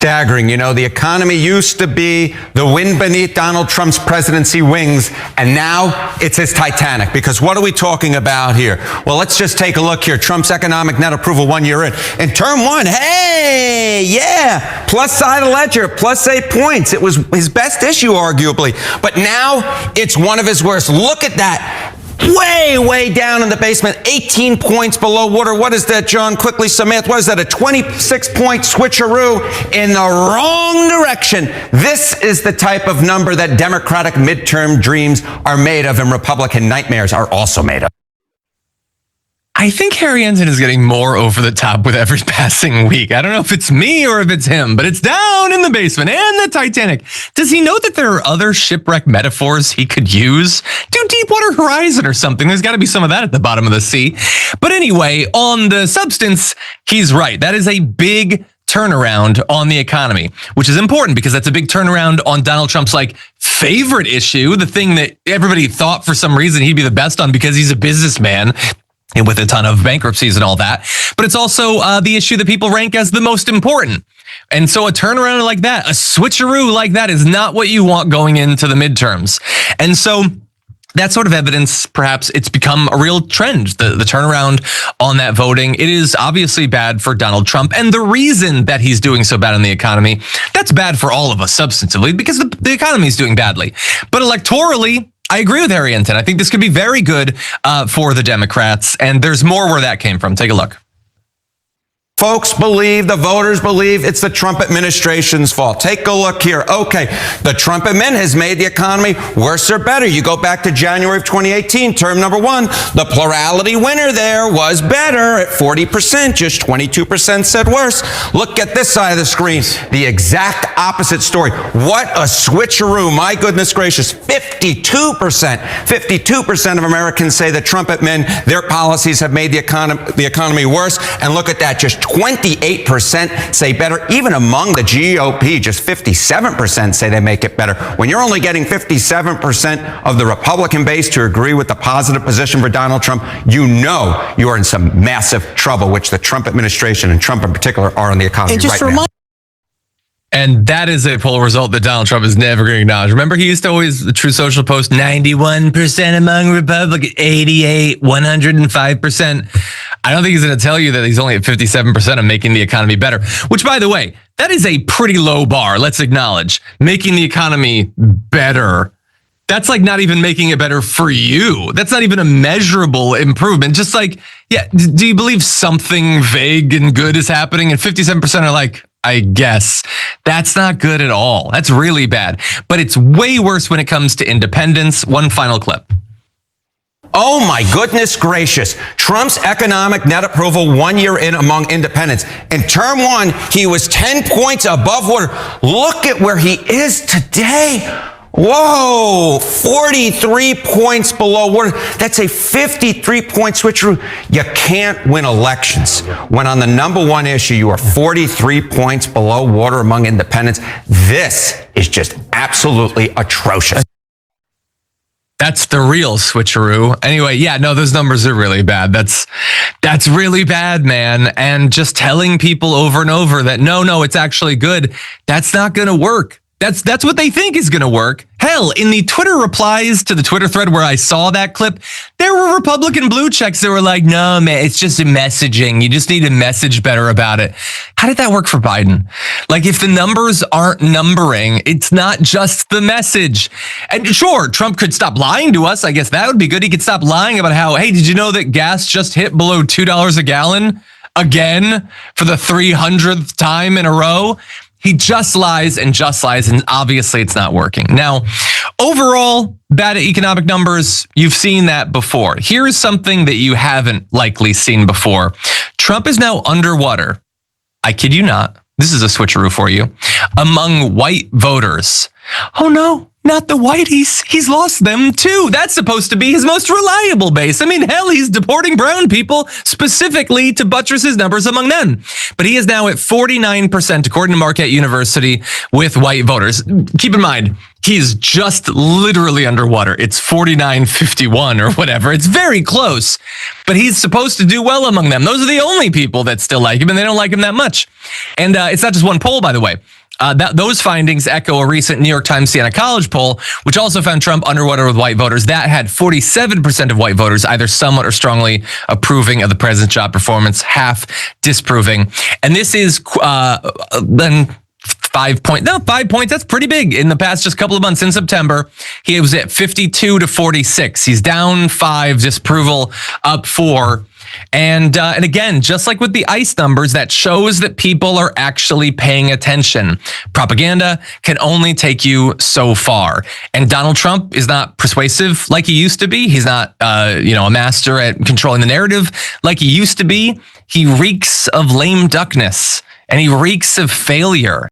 staggering. You know, the economy used to be the wind beneath Donald Trump's presidency wings, and now it's his Titanic. Because what are we talking about here? Well, let's just take a look here. Trump's economic net approval 1 year in. In term one, hey, yeah, plus side of ledger, plus 8 points. It was his best issue, arguably. But now it's one of his worst. Look at that. Way down in the basement, 18 points below water. What is that, John? Quickly, some math. What is that, a 26-point switcheroo in the wrong direction? This is the type of number that Democratic midterm dreams are made of and Republican nightmares are also made of. I think Harry Ensign is getting more over the top with every passing week. I don't know if it's me or if it's him, but it's down in the basement and the Titanic. Does he know that there are other shipwreck metaphors he could use? Do Deepwater Horizon or something. There's got to be some of that at the bottom of the sea. But anyway, on the substance, he's right. That is a big turnaround on the economy, which is important because that's a big turnaround on Donald Trump's favorite issue, the thing that everybody thought for some reason he'd be the best on because he's a businessman and with a ton of bankruptcies and all that. But it's also the issue that people rank as the most important. And so a turnaround like that, a switcheroo like that is not what you want going into the midterms. And so that sort of evidence, perhaps it's become a real trend, the turnaround on that voting. It is obviously bad for Donald Trump. And the reason that he's doing so bad in the economy, that's bad for all of us substantively because the economy is doing badly. But electorally, I agree with Harry Ensign. I think this could be very good for the Democrats. And there's more where that came from. Take a look. Folks believe, the voters believe it's the Trump administration's fault. Take a look here. Okay, the Trump admin has made the economy worse or better. You go back to January of 2018, term number one. The plurality winner there was better at 40%. Just 22% said worse. Look at this side of the screen. The exact opposite story. What a switcheroo. My goodness gracious. 52%. 52% of Americans say the Trump admin, their policies have made the economy worse. And look at that. Just 28% say better. Even among the GOP, just 57% say they make it better. When you're only getting 57% of the Republican base to agree with the positive position for Donald Trump, you know you are in some massive trouble, which the Trump administration and Trump in particular are on the economy right now. And that is a poll result that Donald Trump is never going to acknowledge. Remember, he used to always, the True Social post, 91% among Republicans, 88, 105%. I don't think he's going to tell you that he's only at 57% of making the economy better, which, by the way, that is a pretty low bar. Let's acknowledge making the economy better. That's not even making it better for you. That's not even a measurable improvement. Just yeah, do you believe something vague and good is happening? And 57% are I guess. That's not good at all. That's really bad. But it's way worse when it comes to independence. One final clip. Oh my goodness gracious. Trump's economic net approval 1 year in among independents. In term one, he was 10 points above water. Look at where he is today. Whoa, 43 points below water. That's a 53-point switcheroo. You can't win elections when on the number one issue you are 43 points below water among independents. This is just absolutely atrocious. That's the real switcheroo. Anyway, yeah, no, those numbers are really bad. That's really bad, man. And just telling people over and over that no, it's actually good. That's not going to work. That's what they think is going to work. Hell, in the Twitter replies to the Twitter thread where I saw that clip, there were Republican blue checks that were like, no, man, it's just a messaging. You just need to message better about it. How did that work for Biden? If the numbers aren't numbering, it's not just the message. And sure, Trump could stop lying to us. I guess that would be good. He could stop lying about how, hey, did you know that gas just hit below $2 a gallon again for the 300th time in a row? He just lies, and obviously it's not working. Now, overall, bad economic numbers, you've seen that before. Here is something that you haven't likely seen before. Trump is now underwater. I kid you not. This is a switcheroo for you. Among white voters. Oh no, not the whiteys. He's lost them too. That's supposed to be his most reliable base. I mean, hell, he's deporting brown people specifically to buttress his numbers among them. But he is now at 49%, according to Marquette University, with white voters. Keep in mind, He's just literally underwater. It's 49-51 or whatever. It's very close, but he's supposed to do well among them. Those are the only people that still like him, and they don't like him that much. And it's not just one poll, by the way. Those findings echo a recent New York Times Siena College poll, which also found Trump underwater with white voters. That had 47% of white voters either somewhat or strongly approving of the president's job performance, half disproving. And this is then 5 points. That's pretty big. In the past just couple of months, in September, he was at 52-46. He's down 5, disapproval up 4. And again, just like with the ICE numbers, that shows that people are actually paying attention. Propaganda can only take you so far. And Donald Trump is not persuasive like he used to be. He's not, a master at controlling the narrative like he used to be. He reeks of lame duckness, and he reeks of failure.